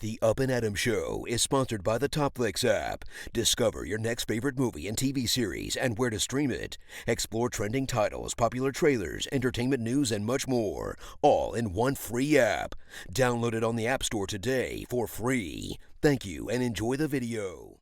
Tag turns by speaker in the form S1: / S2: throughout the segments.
S1: The Up and Adam Show is sponsored by the TopFlix app. Discover your next favorite movie and TV series and where to stream it. Explore trending titles, popular trailers, entertainment news, and much more, all in one free app. Download it on the App Store today for free. Thank you and enjoy the video.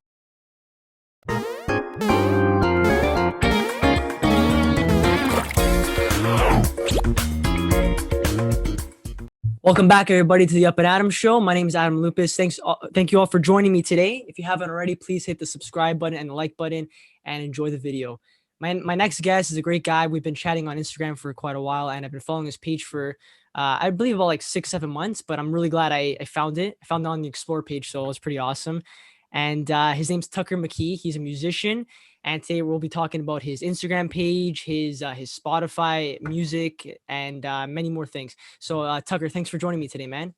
S2: Welcome back, everybody, to the Up and Adam Show. My name is Adam Lupus. Thank you all for joining me today. If you haven't already, please hit the subscribe button and the like button and enjoy the video. My next guest is a great guy. We've been chatting on Instagram for quite a while, and I've been following his page for, I believe, about like 6-7 months. But I'm really glad I found it. I found it on the Explore page, so it was pretty awesome. And his name's Tucker McKee. He's a musician. And today we'll be talking about his Instagram page, his Spotify music, and many more things. So Tucker, thanks for joining me today, man.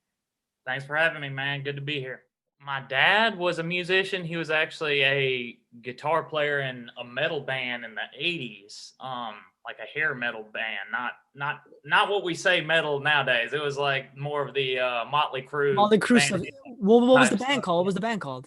S3: Thanks for having me, man. Good to be here. My dad was a musician. He was actually a guitar player in a metal band in the 80s, like a hair metal band, not what we say metal nowadays. It was like more of the Motley Crue.
S2: Motley Crue stuff. What was the band called? What was the band called?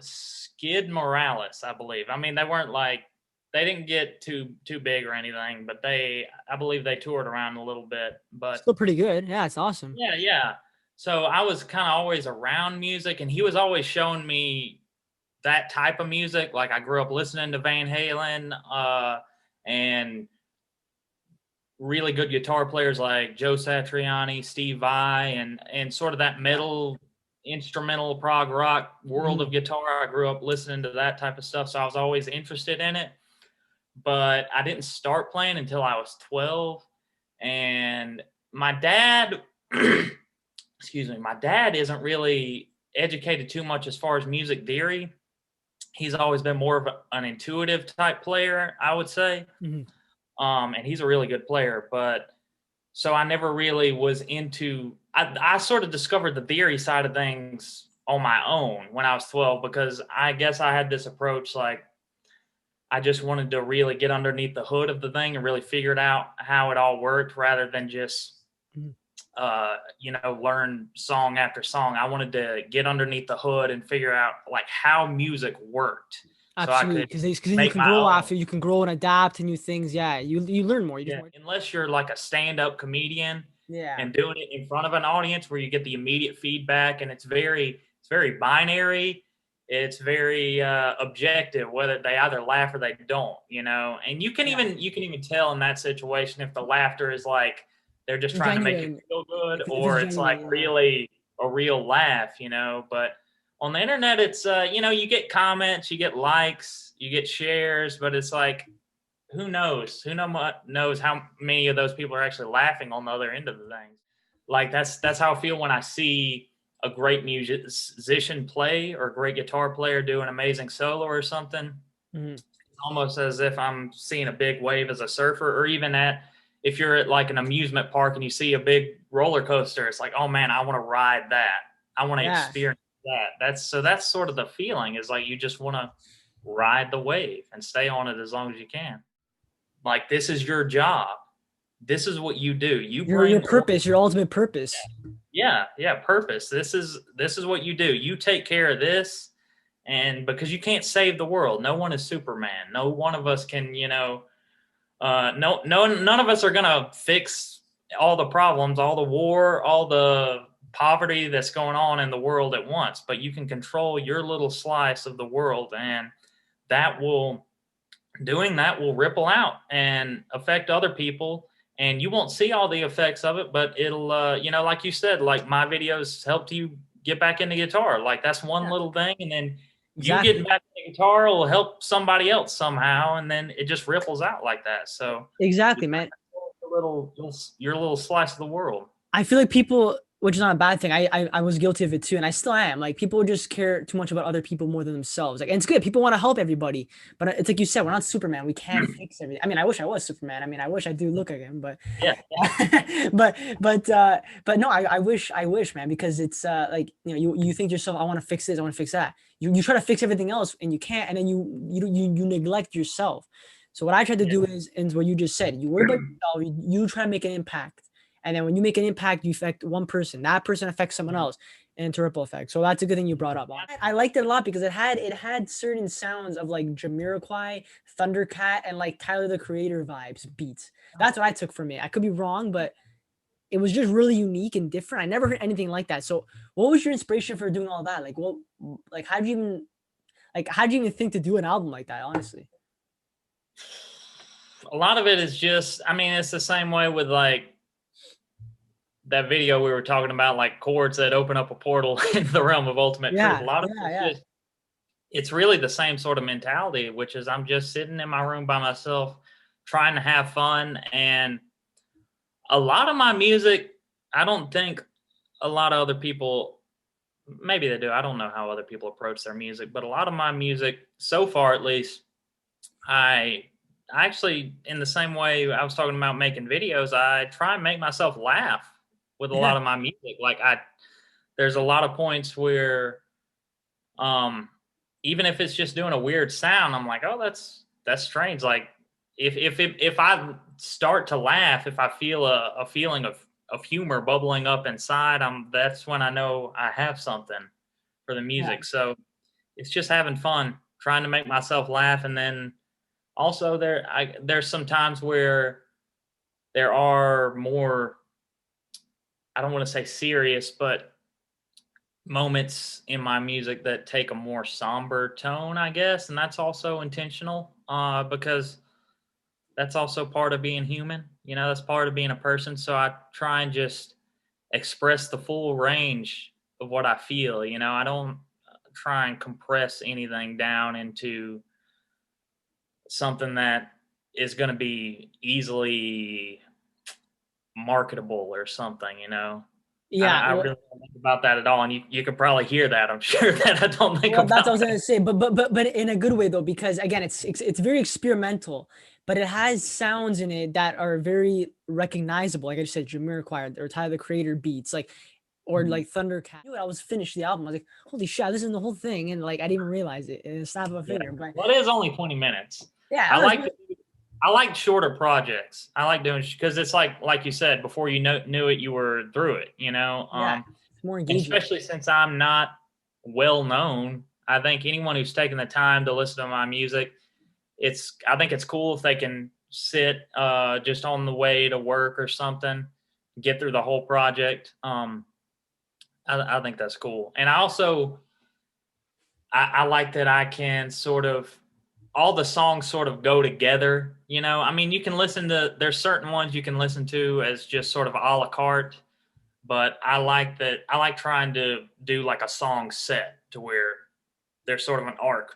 S3: Skid Morales, I believe. I mean, they didn't get too big or anything, but I believe they toured around a little bit. But
S2: still pretty good. Yeah, it's awesome.
S3: Yeah. So I was kind of always around music, and he was always showing me that type of music. Like, I grew up listening to Van Halen, and really good guitar players like Joe Satriani, Steve Vai, and sort of that metal, instrumental prog rock world of guitar. I grew up listening to that type of stuff, so I was always interested in it. But I didn't start playing until I was 12. And my dad, my dad isn't really educated too much as far as music theory. He's always been more of an intuitive type player, I would say. And he's a really good player. But so I never really was into, I sort of discovered the theory side of things on my own when I was 12, because I guess I had this approach, like, I just wanted to really get underneath the hood of the thing and really figure it out how it all worked, rather than just, learn song after song. I wanted to get underneath the hood and figure out like how music worked.
S2: Absolutely, because then you can grow after, you can grow and adapt to new things. Yeah, you learn more.
S3: Unless you're like a stand-up comedian,
S2: yeah,
S3: and doing it in front of an audience where you get the immediate feedback, and it's very binary. It's very objective, whether they either laugh or they don't, and you can even tell in that situation if the laughter is like they're just trying to make you feel good, or it's like really a real laugh, but on the internet, it's, you get comments, you get likes, you get shares, but it's like, who knows? Who knows how many of those people are actually laughing on the other end of the thing? Like, that's how I feel when I see a great musician play, or a great guitar player do an amazing solo or something. It's almost as if I'm seeing a big wave as a surfer, or even if you're at like an amusement park and you see a big roller coaster, it's like, oh man, I want to ride that. I want to experience that. That's sort of the feeling, is like you just want to ride the wave and stay on it as long as you can. Like, this is your job. This is what you do.
S2: Your purpose, your ultimate purpose.
S3: Yeah, purpose. This is what you do. You take care of this, and because you can't save the world. No one is Superman. No one of us can, none of us are gonna fix all the problems, all the war, all the poverty that's going on in the world at once. But you can control your little slice of the world, and doing that will ripple out and affect other people. And you won't see all the effects of it, but it'll, like you said, like my videos helped you get back into guitar. Like, that's one little thing. And then you getting back into guitar will help somebody else somehow. And then it just ripples out like that. So
S2: exactly, man.
S3: Your little slice of the world.
S2: I feel like people, which is not a bad thing. I was guilty of it too, and I still am. Like, people just care too much about other people more than themselves. Like, and it's good. People want to help everybody, but it's like you said, we're not Superman. We can't fix everything. I mean, I wish I was Superman. I mean, I wish I do look like him, but
S3: yeah.
S2: but no, I wish, man, because it's like, you think to yourself, I want to fix this, I want to fix that. You try to fix everything else, and you can't, and then you neglect yourself. So what I try to do is what you just said. You worry about yourself. You try to make an impact. And then when you make an impact, you affect one person. That person affects someone else. into ripple effect. So that's a good thing you brought up. I liked it a lot because it had certain sounds of like Jamiroquai, Thundercat, and like Tyler the Creator vibes beats. That's what I took from it. I could be wrong, but it was just really unique and different. I never heard anything like that. So what was your inspiration for doing all that? Like how'd you even think to do an album like that, honestly?
S3: A lot of it is just, I mean, it's the same way with like that video we were talking about, like chords that open up a portal into the realm of ultimate truth. A lot of it's just, it's really the same sort of mentality, which is I'm just sitting in my room by myself, trying to have fun. And a lot of my music, I don't think a lot of other people, maybe they do. I don't know how other people approach their music, but a lot of my music, so far at least, I actually, in the same way I was talking about making videos, I try and make myself laugh with a lot of my music. Like there's a lot of points where, even if it's just doing a weird sound, I'm like, oh, that's strange. Like if I start to laugh, if I feel a feeling of humor bubbling up inside, that's when I know I have something for the music. So it's just having fun, trying to make myself laugh. And then also there's some times where there are more, I don't want to say serious, but moments in my music that take a more somber tone, I guess. And that's also intentional, because that's also part of being human. You know, that's part of being a person. So I try and just express the full range of what I feel. You know, I don't try and compress anything down into something that is going to be easily marketable or something, you know?
S2: Yeah.
S3: I really don't think about that at all. And you could probably hear that. I'm sure that I don't think about
S2: that's what I was going to say, but in a good way though, because again, it's very experimental, but it has sounds in it that are very recognizable. Like I just said, Jamiroquai or Tyler the Creator beats, like, or like Thundercat. I was finished the album. I was like, holy shit, this is the whole thing. And like, I didn't even realize it in a snap of a finger. But
S3: well, it is only 20 minutes.
S2: Yeah.
S3: I like shorter projects. I like doing, because it's like you said, before you knew it, you were through it, you know?
S2: It's more engaging.
S3: Especially since I'm not well known, I think anyone who's taken the time to listen to my music, I think it's cool if they can sit just on the way to work or something, get through the whole project. I think that's cool. And I also, I like that I can sort of, all the songs sort of go together, you know? I mean, you can there's certain ones you can listen to as just sort of a la carte, but I like trying to do like a song set to where there's sort of an arc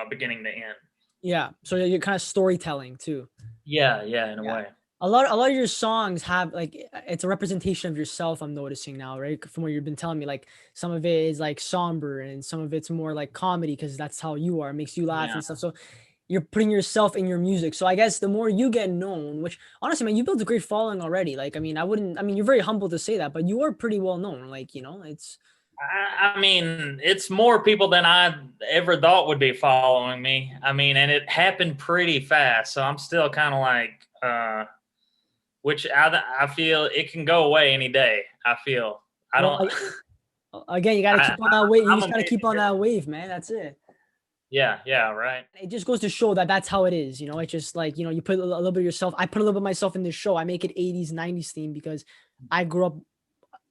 S3: beginning to end.
S2: Yeah. So you're kind of storytelling too.
S3: Yeah. In a way.
S2: A lot of your songs have like, it's a representation of yourself. I'm noticing now, right? From what you've been telling me, like some of it is like somber and some of it's more like comedy, because that's how you are. It makes you laugh and stuff. So you're putting yourself in your music. So I guess the more you get known, which honestly, man, you built a great following already. Like, I mean, you're very humble to say that, but you are pretty well known. Like, you know,
S3: I mean, it's more people than I ever thought would be following me. I mean, and it happened pretty fast. So I'm still kind of like, which I feel it can go away any day. I feel
S2: again, you got to keep on that wave. You just got to keep on that wave, man. That's it.
S3: Yeah, right.
S2: It just goes to show that that's how it is, you know. It's just like, you know, you put a little bit of yourself. I put a little bit of myself in this show. I make it 80s, 90s theme because I grew up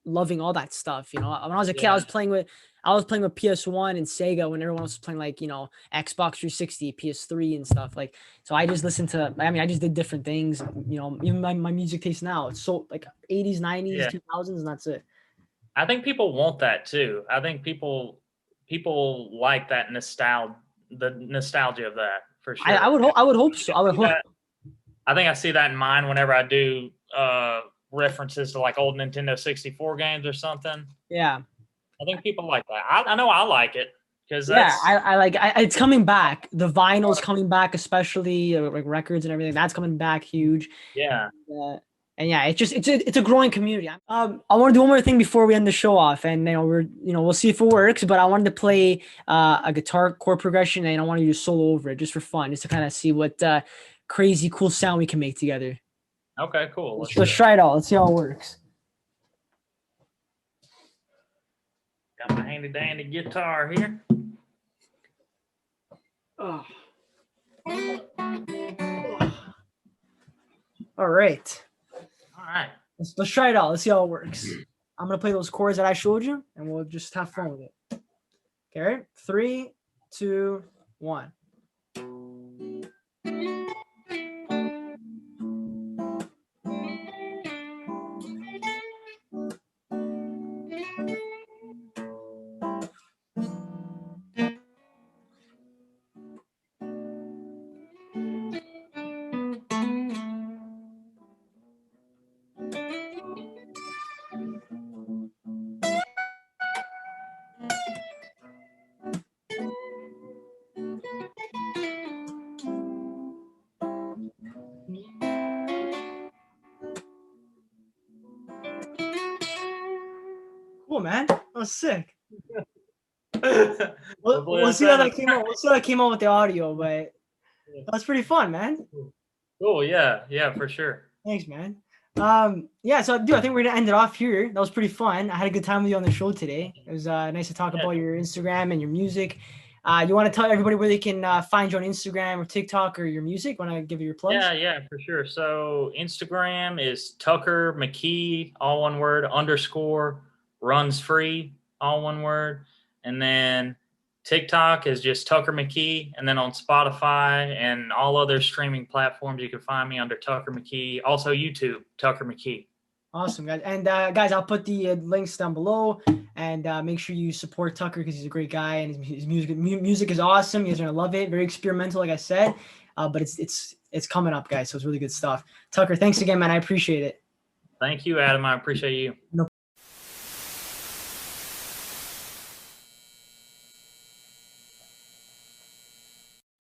S2: loving all that stuff. You know, when I was a kid, I was playing with PS1 and Sega when everyone else was playing like, you know, Xbox 360, PS3 and stuff. Like, so I just listened to, I just did different things, you know. Even my music taste now, it's so like 80s, 90s, 2000s, and that's it.
S3: I think people want that too. I think people like that nostalgia, the nostalgia of that, for sure.
S2: I would hope so.
S3: I think I see that in mine whenever I do references to like old Nintendo 64 games or something.
S2: Yeah.
S3: I think people like that. I know I like it because
S2: I like it's coming back. The vinyl's coming back, especially like records and everything. That's coming back huge.
S3: Yeah.
S2: And yeah, it's a growing community. I want to do one more thing before we end the show off, and we'll see if it works. But I wanted to play a guitar chord progression, and I wanted you to solo over it just for fun, just to kind of see what crazy cool sound we can make together.
S3: Okay, cool.
S2: Let's try it out. Let's see how it works.
S3: Got my handy dandy guitar here.
S2: Oh. All right.
S3: All right.
S2: Let's try it out. Let's see how it works. I'm gonna play those chords that I showed you, and we'll just have fun with it. Okay, right? 3, 2, 1. Cool, man. That was sick. We'll see how that came out. We'll see how that came out with the audio, but that's pretty fun, man.
S3: Cool. Yeah, for sure.
S2: Thanks, man. Yeah, so dude, I think we're gonna end it off here. That was pretty fun. I had a good time with you on the show today. It was nice to talk about your Instagram and your music. You want to tell everybody where they can find you on Instagram or TikTok or your music? Want to give you your plugs?
S3: Yeah, for sure. So Instagram is Tucker McKee, all one word, _ runs free, all one word. And then TikTok is just Tucker McKee. And then on Spotify and all other streaming platforms, you can find me under Tucker McKee. Also YouTube, Tucker McKee.
S2: Awesome, guys. And guys, I'll put the links down below, and make sure you support Tucker because he's a great guy and his music is awesome. You guys are gonna love it. Very experimental, like I said, but it's coming up, guys. So it's really good stuff. Tucker, thanks again, man. I appreciate it.
S3: Thank you, Adam. I appreciate you.
S2: No